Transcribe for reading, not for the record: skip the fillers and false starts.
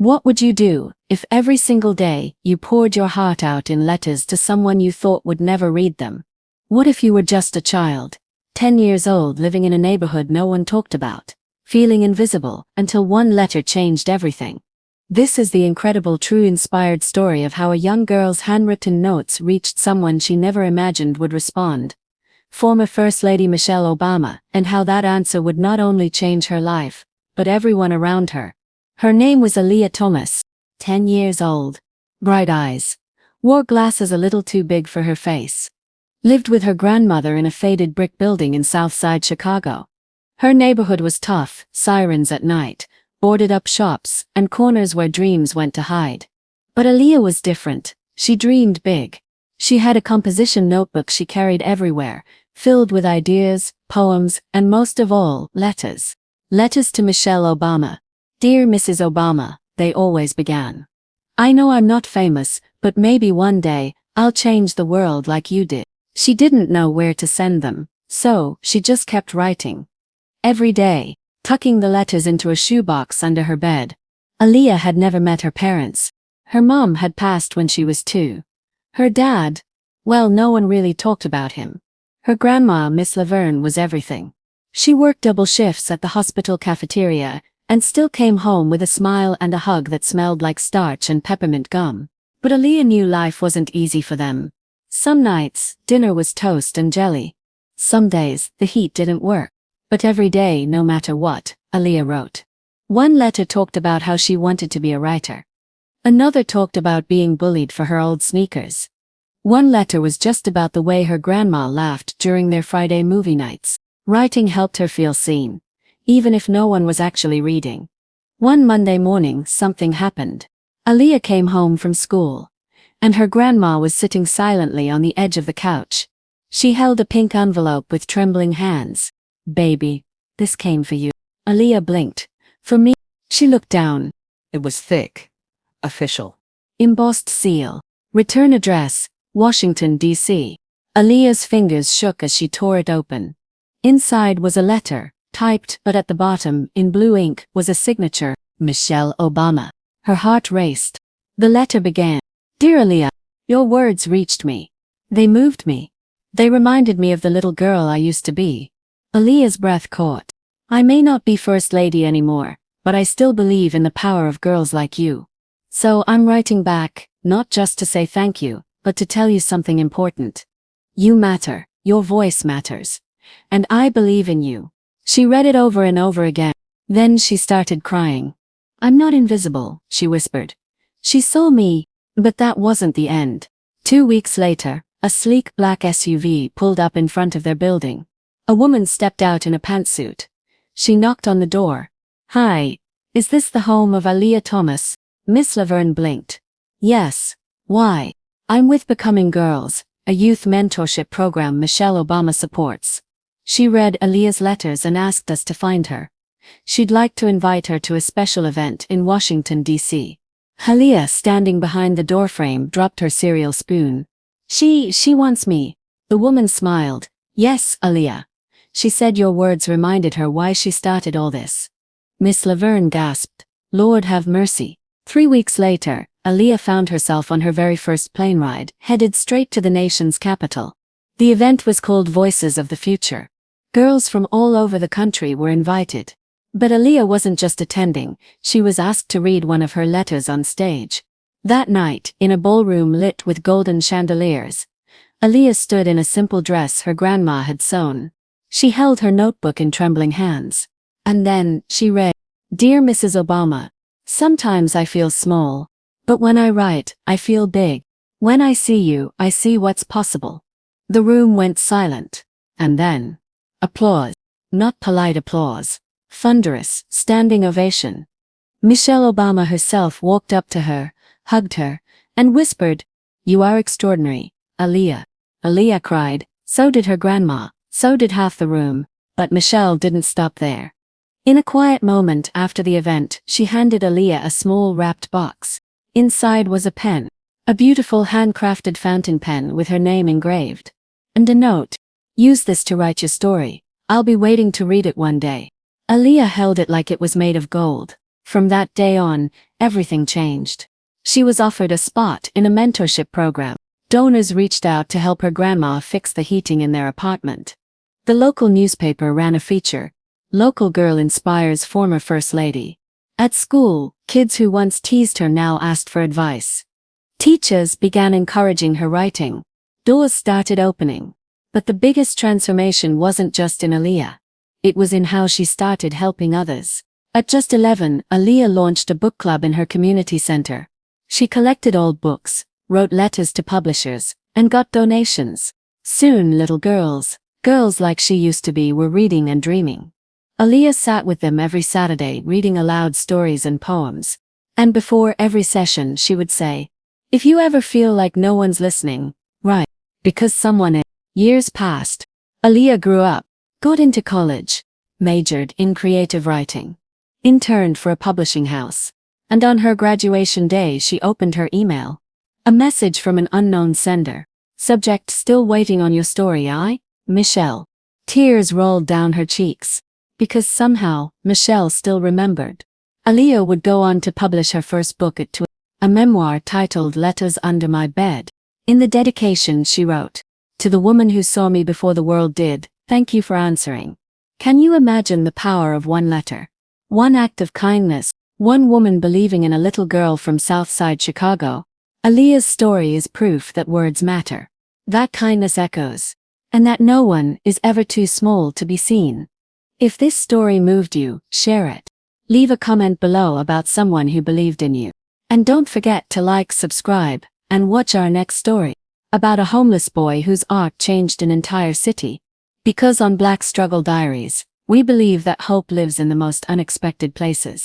What would you do if every single day you poured your heart out in letters to someone you thought would never read them? What if you were just a child, 10 years old, living in a neighborhood no one talked about, feeling invisible until one letter changed everything? This is the incredible, true, inspired story of how a young girl's handwritten notes reached someone she never imagined would respond, former First Lady Michelle Obama, and how that answer would not only change her life, but everyone around her. Her name was Aliyah Thomas, 10 years old, bright eyes, wore glasses a little too big for her face, lived with her grandmother in a faded brick building in Southside Chicago. Her neighborhood was tough, sirens at night, boarded-up shops, and corners where dreams went to hide. But Aliyah was different. She dreamed big. She had a composition notebook she carried everywhere, filled with ideas, poems, and most of all, letters. Letters to Michelle Obama. "Dear Mrs. Obama," they always began. "I know I'm not famous, but maybe one day, I'll change the world like you did." She didn't know where to send them, so she just kept writing. Every day, tucking the letters into a shoebox under her bed. Aliyah had never met her parents. Her mom had passed when she was 2. Her dad, well, no one really talked about him. Her grandma, Miss Laverne, was everything. She worked double shifts at the hospital cafeteria, and still came home with a smile and a hug that smelled like starch and peppermint gum. But Aliyah knew life wasn't easy for them. Some nights, dinner was toast and jelly. Some days, the heat didn't work. But every day, no matter what, Aliyah wrote. One letter talked about how she wanted to be a writer. Another talked about being bullied for her old sneakers. One letter was just about the way her grandma laughed during their Friday movie nights. Writing helped her feel seen, even if no one was actually reading. One Monday morning, something happened. Aliyah came home from school, and her grandma was sitting silently on the edge of the couch. She held a pink envelope with trembling hands. "Baby, this came for you." Aliyah blinked. "For me?" She looked down. It was thick. Official. Embossed seal. Return address, Washington, D.C. Aliyah's fingers shook as she tore it open. Inside was a letter, typed, but at the bottom, in blue ink, was a signature, Michelle Obama. Her heart raced. The letter began, "Dear Aliyah, your words reached me. They moved me. They reminded me of the little girl I used to be." Aliyah's breath caught. "I may not be First Lady anymore, but I still believe in the power of girls like you. So I'm writing back, not just to say thank you, but to tell you something important. You matter, your voice matters. And I believe in you." She read it over and over again. Then she started crying. "I'm not invisible," she whispered. She saw me, but that wasn't the end. 2 weeks later, a sleek black SUV pulled up in front of their building. A woman stepped out in a pantsuit. She knocked on the door. "Hi, is this the home of Aliyah Thomas?" Miss Laverne blinked. "Yes. Why?" "I'm with Becoming Girls, a youth mentorship program Michelle Obama supports. She read Aliyah's letters and asked us to find her. She'd like to invite her to a special event in Washington, D.C. Aliyah, standing behind the doorframe, dropped her cereal spoon. She wants me." The woman smiled. "Yes, Aliyah." She said your words reminded her why she started all this. Miss Laverne gasped. "Lord have mercy." 3 weeks later, Aliyah found herself on her very first plane ride, headed straight to the nation's capital. The event was called Voices of the Future. Girls from all over the country were invited. But Aliyah wasn't just attending, she was asked to read one of her letters on stage. That night, in a ballroom lit with golden chandeliers, Aliyah stood in a simple dress her grandma had sewn. She held her notebook in trembling hands. And then, she read, "Dear Mrs. Obama, sometimes I feel small, but when I write, I feel big. When I see you, I see what's possible." The room went silent. And then, applause. Not polite applause. Thunderous, standing ovation. Michelle Obama herself walked up to her, hugged her, and whispered, "You are extraordinary, Aliyah." Aliyah cried. So did her grandma. So did half the room. But Michelle didn't stop there. In a quiet moment after the event, she handed Aliyah a small wrapped box. Inside was a pen. A beautiful handcrafted fountain pen with her name engraved. And a note. "Use this to write your story. I'll be waiting to read it one day." Aliyah held it like it was made of gold. From that day on, everything changed. She was offered a spot in a mentorship program. Donors reached out to help her grandma fix the heating in their apartment. The local newspaper ran a feature, "Local Girl Inspires Former First Lady." At school, kids who once teased her now asked for advice. Teachers began encouraging her writing. Doors started opening. But the biggest transformation wasn't just in Aliyah. It was in how she started helping others. At just 11, Aliyah launched a book club in her community center. She collected old books, wrote letters to publishers, and got donations. Soon little girls like she used to be, were reading and dreaming. Aliyah sat with them every Saturday reading aloud stories and poems. And before every session she would say, "If you ever feel like no one's listening, write. Because someone is." Years passed. Aliyah grew up, got into college, majored in creative writing, interned for a publishing house. And on her graduation day she opened her email. A message from an unknown sender. Subject: "Still waiting on your story, Michelle." Tears rolled down her cheeks. Because somehow, Michelle still remembered. Aliyah would go on to publish her first book at 12, a memoir titled "Letters Under My Bed." In the dedication she wrote, "To the woman who saw me before the world did, thank you for answering." Can you imagine the power of one letter? One act of kindness, one woman believing in a little girl from Southside Chicago? Aliyah's story is proof that words matter, that kindness echoes, and that no one is ever too small to be seen. If this story moved you, share it. Leave a comment below about someone who believed in you. And don't forget to like, subscribe, and watch our next story, about a homeless boy whose art changed an entire city. Because on Black Struggle Diaries, we believe that hope lives in the most unexpected places.